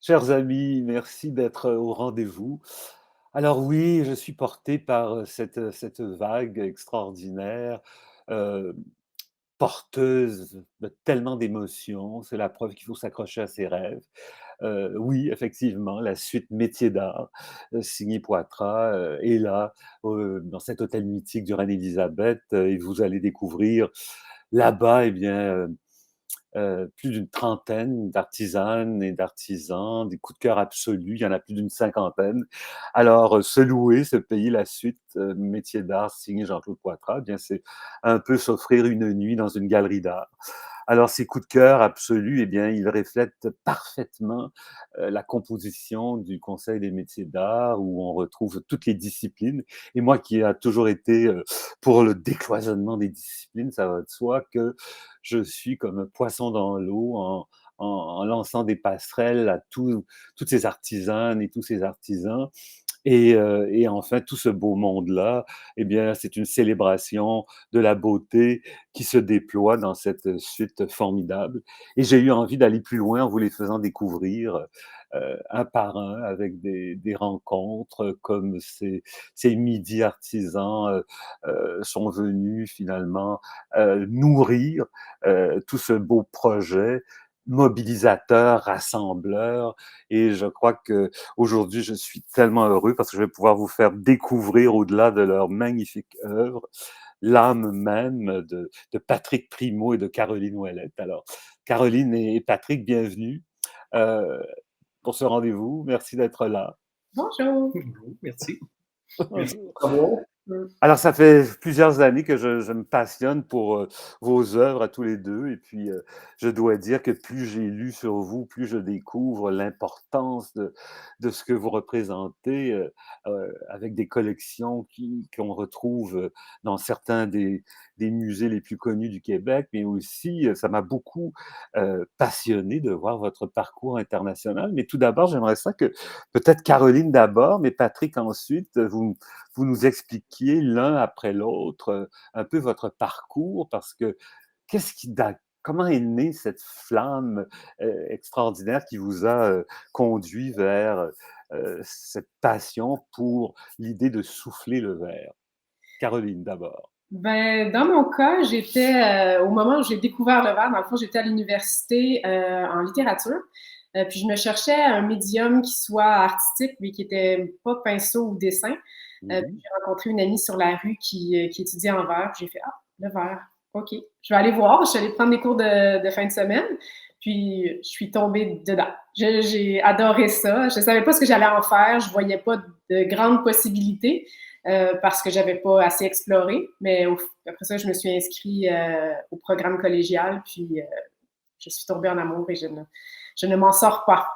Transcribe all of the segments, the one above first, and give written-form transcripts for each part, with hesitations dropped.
Chers amis, merci d'être au rendez-vous. Alors oui, je suis porté par cette vague extraordinaire, euh, porteuse de tellement d'émotions. C'est la preuve qu'il faut s'accrocher à ses rêves. Oui, effectivement, la suite Métiers d'art, signée Poitras, est là, dans cet hôtel mythique du Reine-Élisabeth, et vous allez découvrir là-bas, eh bien, plus d'une trentaine d'artisanes et d'artisans, des coups de cœur absolus, il y en a plus d'une cinquantaine. Alors, se louer, se payer la suite, Métiers d'art signé Jean-Claude Poitras, eh bien, c'est un peu s'offrir une nuit dans une galerie d'art. Alors, ces coups de cœur absolus, eh bien, ils reflètent parfaitement la composition du Conseil des métiers d'art, où on retrouve toutes les disciplines. Et moi qui a toujours été pour le décloisonnement des disciplines, ça va de soi que je suis comme un poisson dans l'eau en lançant des passerelles à toutes ces artisanes et tous ces artisans. Et enfin, tout ce beau monde-là, eh bien, c'est une célébration de la beauté qui se déploie dans cette suite formidable. Et j'ai eu envie d'aller plus loin en vous les faisant découvrir un par un avec des rencontres comme ces midis artisans sont venus finalement nourrir tout ce beau projet mobilisateur, rassembleur. Et je crois que aujourd'hui, je suis tellement heureux parce que je vais pouvoir vous faire découvrir, au-delà de leur magnifique œuvre, l'âme même de Patrick Primo et de Caroline Ouellette. Alors, Caroline et Patrick, bienvenue euh, pour ce rendez-vous. Merci d'être là. Bonjour. Merci. Merci Bonjour. de m'avoir. Alors, ça fait plusieurs années que je me passionne pour vos œuvres à tous les deux. Et puis, je dois dire que plus j'ai lu sur vous, plus je découvre l'importance de ce que vous représentez avec des collections qu'on retrouve dans certains des musées les plus connus du Québec. Mais aussi, ça m'a beaucoup passionné de voir votre parcours international. Mais tout d'abord, j'aimerais ça que peut-être Caroline d'abord, mais Patrick ensuite, vous nous expliquiez l'un après l'autre un peu votre parcours, parce que qu'est-ce qui comment est née cette flamme extraordinaire qui vous a conduit vers cette passion pour l'idée de souffler le verre? Caroline d'abord. Ben, dans mon cas, au moment où j'ai découvert le verre, dans le fond, j'étais à l'université en littérature. Puis je me cherchais un médium qui soit artistique, mais qui était pas pinceau ou dessin. Puis Mhm. j'ai rencontré une amie sur la rue qui étudiait en verre. J'ai fait, ah, le verre, OK. Je vais aller voir. Je suis allée prendre des cours de fin de semaine. Puis je suis tombée dedans. J'ai adoré ça. Je savais pas ce que j'allais en faire. Je voyais pas de grandes possibilités. Parce que j'avais pas assez exploré. Mais après ça, je me suis inscrite au programme collégial, puis je suis tombée en amour et je ne m'en sors pas.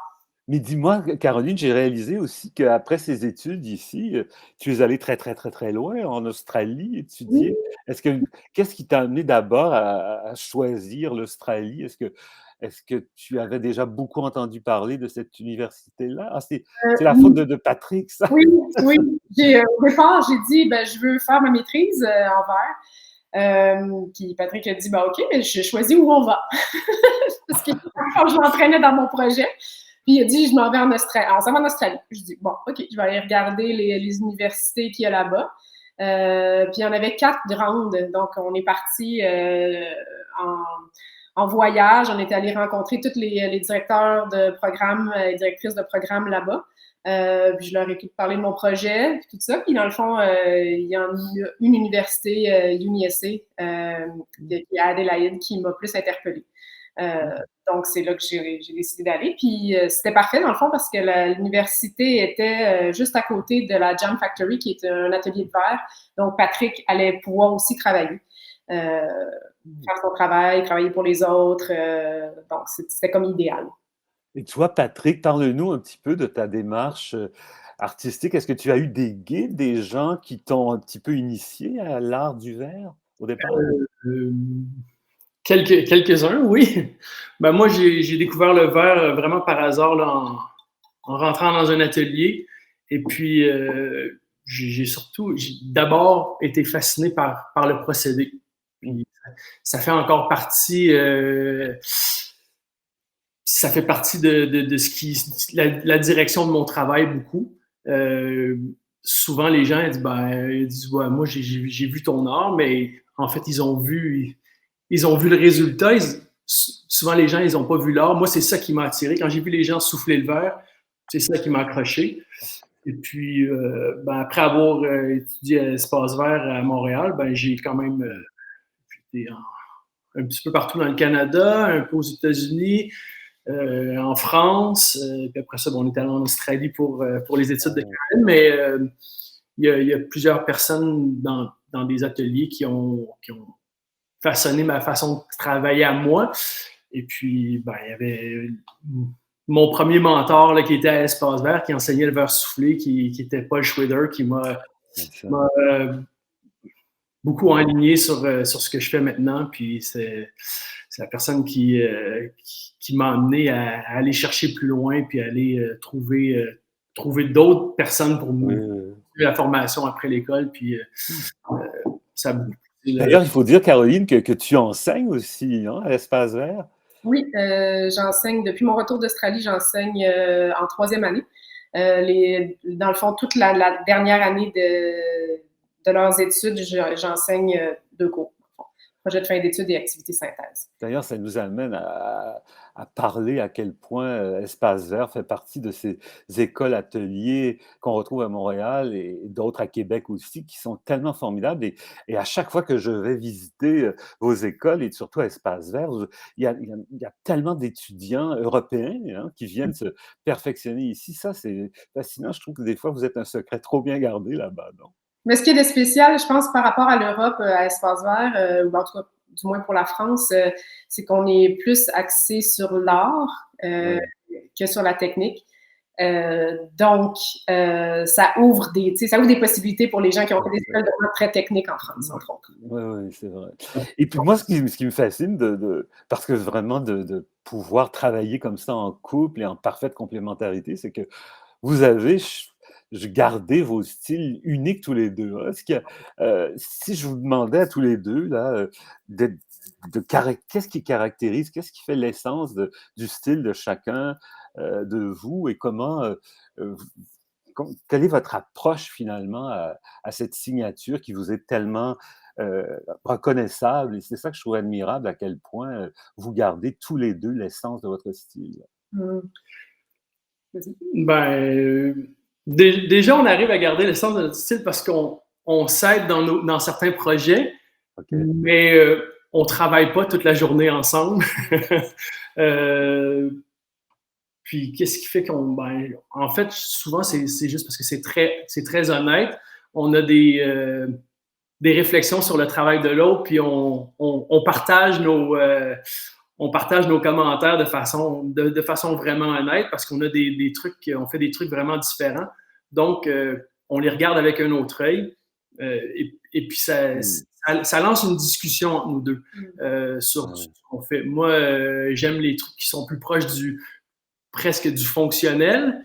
Mais dis-moi, Caroline, j'ai réalisé aussi qu'après ces études ici, tu es allée très, très, très, très loin, en Australie, Oui, étudier. Qu'est-ce qui t'a amené d'abord à choisir l'Australie? Est-ce que tu avais déjà beaucoup entendu parler de cette université-là? Ah, c'est la faute oui, de Patrick, ça. oui, oui. Au départ, j'ai dit, ben, je veux faire ma maîtrise en verre. Puis Patrick a dit, ben, OK, mais j'ai choisi où on va. Parce que quand je m'entraînais dans mon projet, puis il a dit, je m'en vais en Australie. Alors, ça va en Australie. Je dis, bon, OK, je vais aller regarder les universités qu'il y a là-bas. Puis il y en avait 4 grandes. Donc, on est parti en, en voyage. On est allé rencontrer tous les directeurs de programme et directrices de programme là-bas. Puis je leur ai tout parlé de mon projet, puis tout ça. Puis dans le fond, il y a une université, UniSA, qui est à Adélaïde, qui m'a plus interpellée. Euh, donc, c'est là que j'ai décidé d'aller. Puis, c'était parfait, dans le fond, parce que l'université était juste à côté de la Jam Factory, qui est un atelier de verre. Donc, Patrick allait pouvoir aussi travailler, faire son travail, travailler pour les autres. Donc, c'était comme idéal. Et toi, Patrick, parle-nous un petit peu de ta démarche artistique. Est-ce que tu as eu des guides, des gens qui t'ont un petit peu initié à l'art du verre au départ? Euh, Quelques-uns, oui. Ben, moi, j'ai découvert le verre vraiment par hasard là, en rentrant dans un atelier. Et puis, j'ai d'abord été fasciné par le procédé. Puis, ça fait encore partie. ça fait partie de ce qui, la direction de mon travail beaucoup. Souvent, les gens ils disent ouais, moi, j'ai vu ton art, mais en fait, ils ont vu le résultat. Souvent, les gens, ils n'ont pas vu l'art. Moi, c'est ça qui m'a attiré. Quand j'ai vu les gens souffler le verre, c'est ça qui m'a accroché. Et puis, après avoir étudié à l'Espace Vert à Montréal, j'ai quand même été un petit peu partout dans le Canada, un peu aux États-Unis, en France. Puis après ça, on est allé en Australie pour les études de Caroline. Mais il y a plusieurs personnes dans des ateliers qui ont façonné ma façon de travailler à moi. Et puis, il y avait mon premier mentor là, qui était à l'Espace Vert, qui enseignait le verre soufflé, qui était Paul Schrader, qui m'a beaucoup enligné sur ce que je fais maintenant. Puis c'est la personne qui m'a amené à aller chercher plus loin, puis aller trouver d'autres personnes pour me la formation après l'école. Puis ça. D'ailleurs, il faut dire, Caroline, que tu enseignes aussi à l'Espace Vert. Oui, j'enseigne depuis mon retour d'Australie, j'enseigne en 3e année. Dans le fond, toute la dernière année de leurs études, j'enseigne 2 cours. Projet de fin d'études et activité synthèse. D'ailleurs, ça nous amène à parler à quel point Espace Vert fait partie de ces écoles ateliers qu'on retrouve à Montréal et d'autres à Québec aussi, qui sont tellement formidables. Et à chaque fois que je vais visiter vos écoles, et surtout à Espace Vert, il y a tellement d'étudiants européens qui viennent se perfectionner ici. Ça, c'est fascinant. Je trouve que des fois, vous êtes un secret trop bien gardé là-bas, non? Mais ce qui est de spécial, je pense, par rapport à l'Europe, à Espace Vert, ou en tout cas, du moins pour la France, c'est qu'on est plus axé sur l'art que sur la technique. Donc, ça ouvre des possibilités pour les gens qui ont fait des écoles vraiment très techniques en France, entre autres. Oui, c'est vrai. Et puis moi, ce qui me fascine, parce que vraiment de pouvoir travailler comme ça en couple et en parfaite complémentarité, c'est que vous avez gardé vos styles uniques tous les deux. Est-ce si je vous demandais à tous les deux, là, qu'est-ce qui caractérise, qu'est-ce qui fait l'essence du style de chacun de vous et quelle est votre approche finalement à cette signature qui vous est tellement reconnaissable? Et c'est ça que je trouve admirable, à quel point vous gardez tous les deux l'essence de votre style. Déjà, on arrive à garder l'essence de notre style parce qu'on s'aide dans certains projets, mais on ne travaille pas toute la journée ensemble. Puis, qu'est-ce qui fait en fait, souvent, c'est juste parce que c'est très honnête. On a des réflexions sur le travail de l'autre, puis on partage nos commentaires de façon vraiment honnête parce qu'on a des trucs, on fait des trucs vraiment différents. Donc, on les regarde avec un autre œil. Et puis, ça lance une discussion entre nous deux sur ce qu'on fait. Moi, j'aime les trucs qui sont plus proches presque du fonctionnel.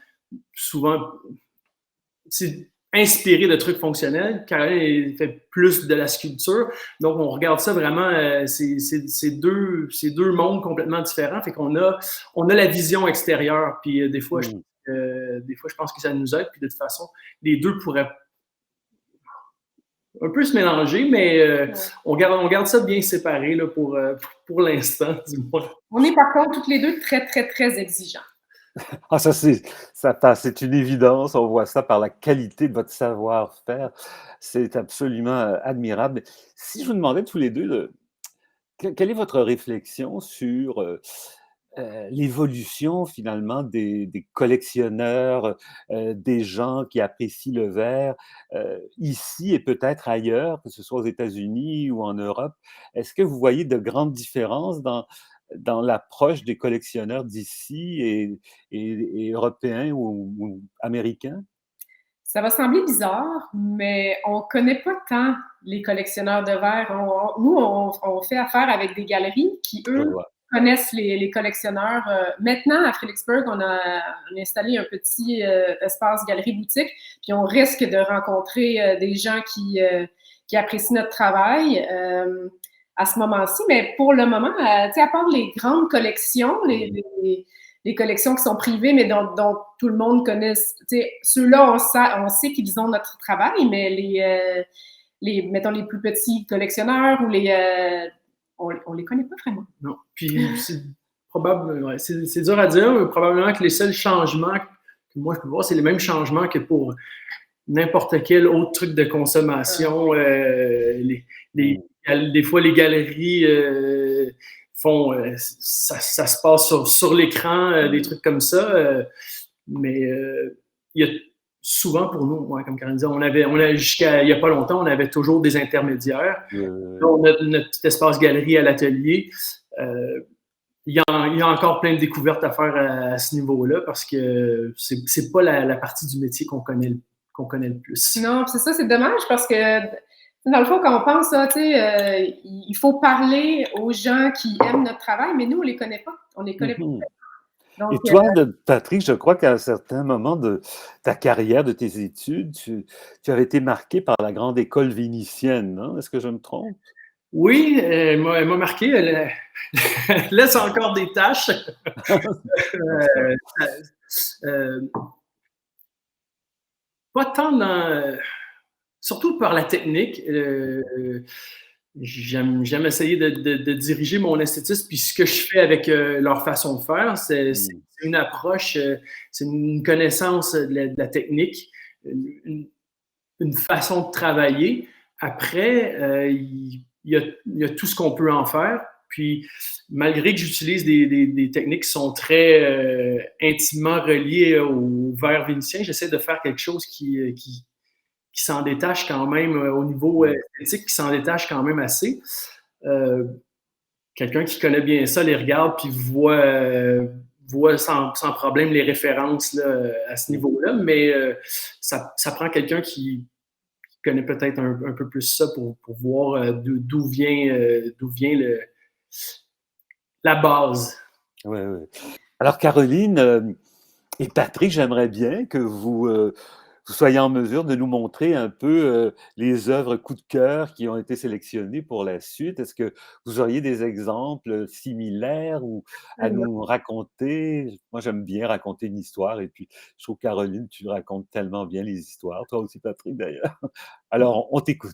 Souvent, c'est inspiré de trucs fonctionnels. Caroline fait plus de la sculpture. Donc, on regarde ça vraiment, c'est deux mondes complètement différents. Fait qu'on a la vision extérieure. Puis des fois, je pense que ça nous aide. Puis de toute façon, les deux pourraient un peu se mélanger, mais on garde ça bien séparé là, pour l'instant, du moins. On est par contre toutes les deux très, très, très exigeants. Ah, c'est une évidence, on voit ça par la qualité de votre savoir-faire. C'est absolument admirable. Si je vous demandais tous les deux, quelle est votre réflexion sur l'évolution finalement des collectionneurs, des gens qui apprécient le verre, ici et peut-être ailleurs, que ce soit aux États-Unis ou en Europe? Est-ce que vous voyez de grandes différences dans l'approche des collectionneurs d'ici et européens ou américains? Ça va sembler bizarre, mais on ne connaît pas tant les collectionneurs de verre. Nous, on fait affaire avec des galeries qui, eux, connaissent les collectionneurs. Maintenant, à Fredericksburg, on a installé un petit espace galerie-boutique, puis on risque de rencontrer des gens qui apprécient notre travail à ce moment-ci. Mais pour le moment, à part les grandes collections, les collections qui sont privées, mais dont tout le monde connaît. Ceux-là, on sait qu'ils ont notre travail, mais mettons, les plus petits collectionneurs ou on les connaît pas vraiment. Non. Puis c'est probable, ouais, c'est dur à dire, mais probablement que les seuls changements que moi je peux voir, c'est les mêmes changements que pour n'importe quel autre truc de consommation. Des fois, les galeries font ça se passe sur l'écran, des trucs comme ça. Mais il y a souvent pour nous, ouais, comme Karine disait, jusqu'à il n'y a pas longtemps, on avait toujours des intermédiaires. Là, on a notre petit espace galerie à l'atelier. Il y a encore plein de découvertes à faire à ce niveau-là parce que c'est pas la partie du métier qu'on connaît le plus. Non, c'est ça, c'est dommage parce que dans le fond, quand on pense ça, il faut parler aux gens qui aiment notre travail, mais nous, on les connaît pas. On les connaît pas. Donc, et toi, Patrick, je crois qu'à un certain moment de ta carrière, de tes études, tu avais été marqué par la grande école vénitienne, non? Est-ce que je me trompe? Oui, elle m'a marqué. Elle laisse encore des taches. Pas tant dans... Surtout par la technique. J'aime essayer de diriger mon esthétisme, puis ce que je fais avec leur façon de faire, c'est une approche, c'est une connaissance de la technique, une façon de travailler. Après, il y a tout ce qu'on peut en faire. Puis, malgré que j'utilise des techniques qui sont très intimement reliées au verre vénitien, j'essaie de faire quelque chose qui s'en détache quand même au niveau esthétique, qui s'en détache quand même assez. Quelqu'un qui connaît bien ça les regarde puis voit sans problème les références là, à ce niveau-là, mais ça prend quelqu'un qui connaît peut-être un peu plus ça pour voir d'où vient la base. Oui, oui. Alors, Caroline et Patrick, j'aimerais bien que vous soyez en mesure de nous montrer un peu les œuvres coup de cœur qui ont été sélectionnées pour la suite. Est-ce que vous auriez des exemples similaires ou à nous raconter? Moi, j'aime bien raconter une histoire et puis je trouve, Caroline, tu racontes tellement bien les histoires. Toi aussi, Patrick, d'ailleurs. Alors, on t'écoute.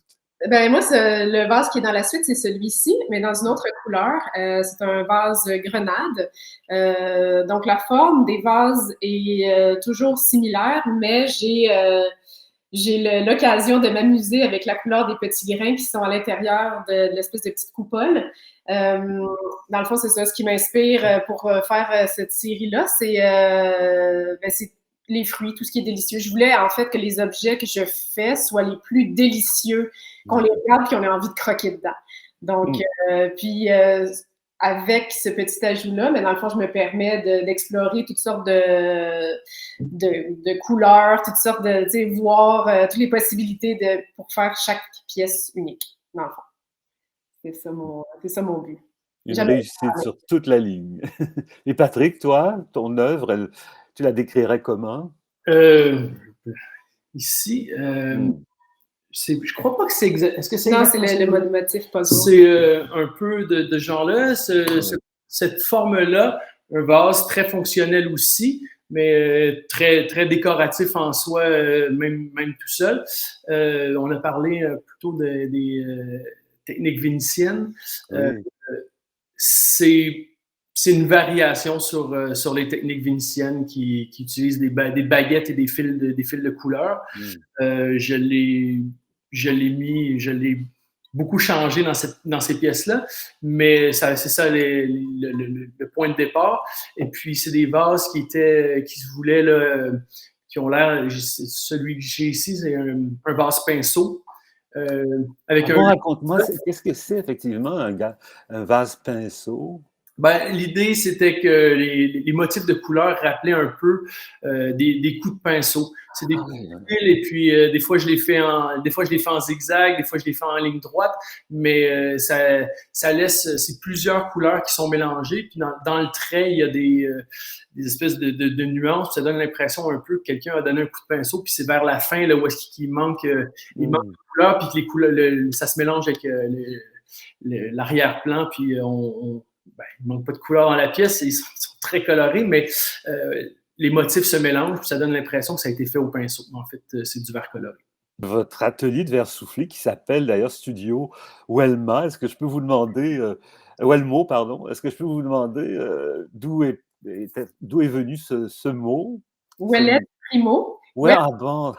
Ben moi, le vase qui est dans la suite, c'est celui-ci, mais dans une autre couleur. C'est un vase grenade. Donc, la forme des vases est toujours similaire, mais j'ai l'occasion de m'amuser avec la couleur des petits grains qui sont à l'intérieur de l'espèce de petite coupole. Dans le fond, c'est ça. Ce qui m'inspire pour faire cette série-là, c'est les fruits, tout ce qui est délicieux. Je voulais en fait que les objets que je fais soient les plus délicieux, qu'on les regarde et qu'on ait envie de croquer dedans. Donc, avec ce petit ajout-là, mais dans le fond, je me permets d'explorer toutes sortes de couleurs, toutes sortes de, voir toutes les possibilités pour faire chaque pièce unique, dans le fond. C'est ça mon but. Une réussite sur toute la ligne. Et Patrick, toi, ton œuvre, tu la décrirais comment? Ici, je crois pas que c'est exact. Est-ce que c'est non, c'est le motif puzzle. C'est un peu de genre-là. Cette forme-là, un vase très fonctionnel aussi, mais très, très décoratif en soi, même tout seul. On a parlé plutôt des techniques vénitiennes. C'est une variation sur les techniques vénitiennes qui utilisent des baguettes et des fils de couleur. Je l'ai beaucoup changé dans ces pièces-là, mais c'est ça le point de départ. Et puis, c'est des vases qui se voulaient, là, qui ont l'air, celui que j'ai ici, c'est un vase pinceau. Raconte-moi, qu'est-ce que c'est effectivement un vase pinceau? Ben, l'idée, c'était que les motifs de couleur rappelaient un peu des coups de pinceau. C'est des coups de fil, et puis des fois je les fais en zigzag, des fois je les fais en ligne droite, mais ça laisse, c'est plusieurs couleurs qui sont mélangées. Puis dans le trait, il y a des espèces de nuances. Ça donne l'impression un peu que quelqu'un a donné un coup de pinceau, puis c'est vers la fin là, où est-ce qu'il manque, il manque de couleurs, puis que les couleurs, ça se mélange avec l'arrière-plan, puis il ne manque pas de couleurs dans la pièce. Ils sont très colorés, mais les motifs se mélangent, puis ça donne l'impression que ça a été fait au pinceau. En fait, c'est du verre coloré. Votre atelier de verre soufflé qui s'appelle d'ailleurs Studio Welma, est-ce que je peux vous demander, Welmo, pardon, est-ce que je peux vous demander d'où est venu ce mot? Ce, Ouellet Primo. ouais, Ouais, ah bon,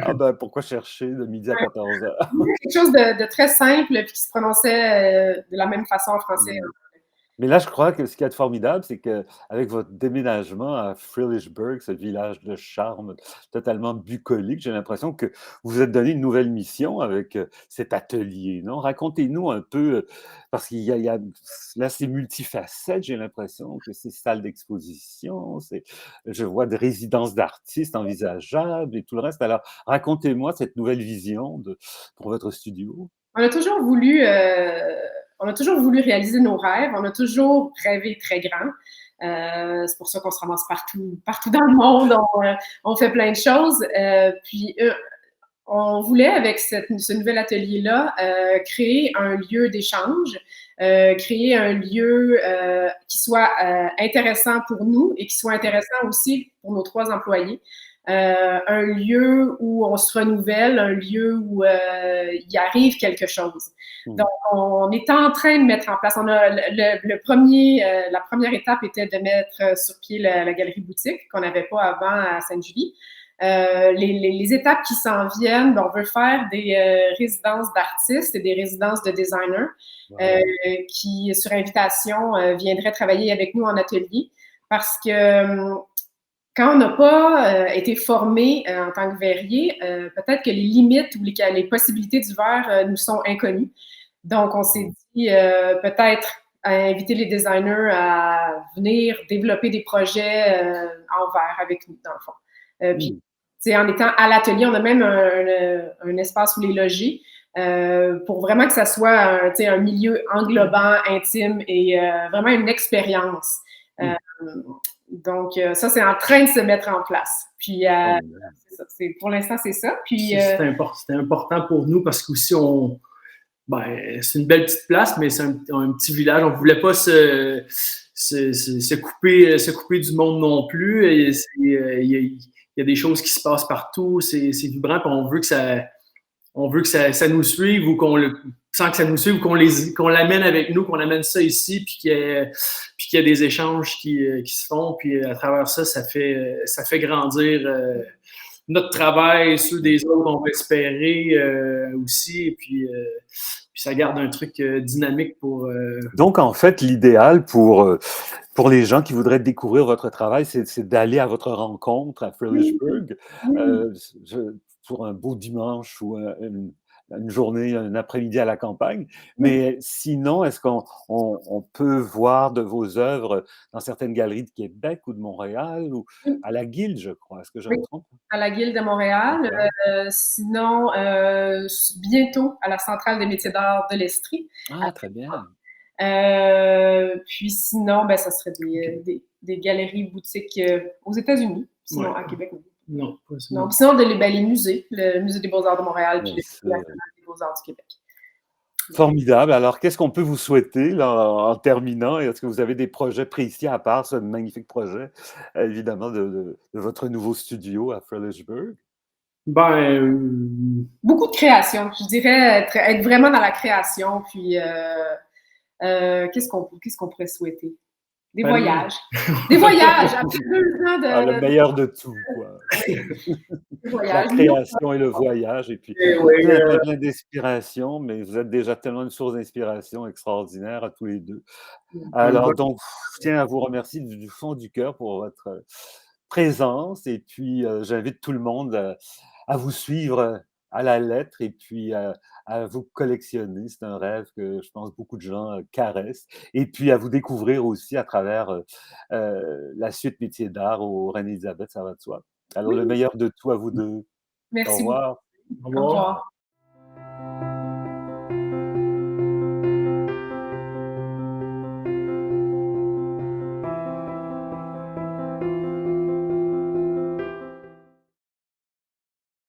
ah ben pourquoi chercher de midi à 14 heures? quelque chose de très simple puis qui se prononçait de la même façon en français. Mais là, je crois que ce qui est formidable, c'est qu'avec votre déménagement à Frilichburg, ce village de charme totalement bucolique, j'ai l'impression que vous vous êtes donné une nouvelle mission avec, cet atelier, non? Racontez-nous un peu, parce qu'il y a là, c'est multifacette, j'ai l'impression que c'est salle d'exposition, je vois des résidences d'artistes envisageables et tout le reste. Alors, racontez-moi cette nouvelle vision pour votre studio. On a toujours voulu, on a toujours voulu réaliser nos rêves. On a toujours rêvé très grand. C'est pour ça qu'on se ramasse partout dans le monde. On fait plein de choses. Puis on voulait, avec ce nouvel atelier-là, créer un lieu d'échange, créer un lieu qui soit intéressant pour nous et qui soit intéressant aussi pour nos 3 employés. Un lieu où on se renouvelle, un lieu où il arrive quelque chose. Mmh. Donc, on est en train de mettre en place. On a la première étape était de mettre sur pied la galerie boutique qu'on n'avait pas avant à Sainte-Julie. Les étapes qui s'en viennent, ben, on veut faire des résidences d'artistes et des résidences de designers Wow. qui, sur invitation, viendraient travailler avec nous en atelier parce que quand on n'a pas été formé en tant que verrier, peut-être que les limites ou les possibilités du verre nous sont inconnues. Donc, on s'est dit peut-être à inviter les designers à venir développer des projets en verre avec nous, dans le fond. Puis, Mmh. en étant à l'atelier, on a même un espace où les loger pour vraiment que ça soit un milieu englobant, intime et vraiment une expérience. Mmh. Donc, ça, c'est en train de se mettre en place. Puis, Formidable. c'est ça, pour l'instant, c'est ça. Puis, C'était important pour nous parce qu'aussi, c'est une belle petite place, mais c'est un petit village. On ne voulait pas se couper du monde non plus. Et il y a des choses qui se passent partout. C'est vibrant. Puis on veut que ça nous suive ou sans que ça nous suive ou qu'on l'amène avec nous, qu'on amène ça ici, puis qu'il y a des échanges qui se font. Puis à travers ça, ça fait grandir notre travail, ceux des autres, on va espérer aussi. Et puis ça garde un truc dynamique pour. Donc, en fait, l'idéal pour les gens qui voudraient découvrir votre travail, c'est d'aller à votre rencontre à oui, Frilichburg oui. je pour un beau dimanche ou une journée, un après-midi à la campagne. Oui. Mais sinon, est-ce qu'on peut voir de vos œuvres dans certaines galeries de Québec ou de Montréal ou Oui. à la Guilde, je crois? Est-ce que je Oui, me trompe? à la Guilde de Montréal. OK. Sinon, bientôt à la Centrale des métiers d'art de l'Estrie. Ah, très bien. Puis sinon, ben, ça serait OK. des galeries boutiques aux États-Unis. Ouais. Sinon, à Québec, non. Non, pas ça. Non. Puis sinon, les musées, le Musée des Beaux-Arts de Montréal, puis Bien le Musée sûr. national des Beaux-Arts du Québec. Formidable. Alors, qu'est-ce qu'on peut vous souhaiter là, en terminant? Est-ce que vous avez des projets précis à part ce magnifique projet, évidemment, de votre nouveau studio à Frelichburg? Beaucoup de création, je dirais, être vraiment dans la création, puis qu'est-ce qu'on pourrait souhaiter? Des Ben, moi, voyages. Des voyages! Après 2 ans Ah, le de meilleur de tout, quoi. des La voyages. création et le voyage, et puis ouais, plein, plein, plein d'inspiration, mais vous êtes déjà tellement une source d'inspiration extraordinaire à tous les deux. un Alors bon- donc, je tiens à vous remercier du fond du cœur pour votre présence et puis, j'invite tout le monde, à vous suivre, à la lettre et puis, à vous collectionner. C'est un rêve que je pense beaucoup de gens, caressent et puis à vous découvrir aussi à travers, la suite métiers d'art au Reine-Élisabeth, ça va de soi. Alors le Oui, meilleur de tout à vous 2. Au merci beaucoup. revoir. Au Au revoir. revoir.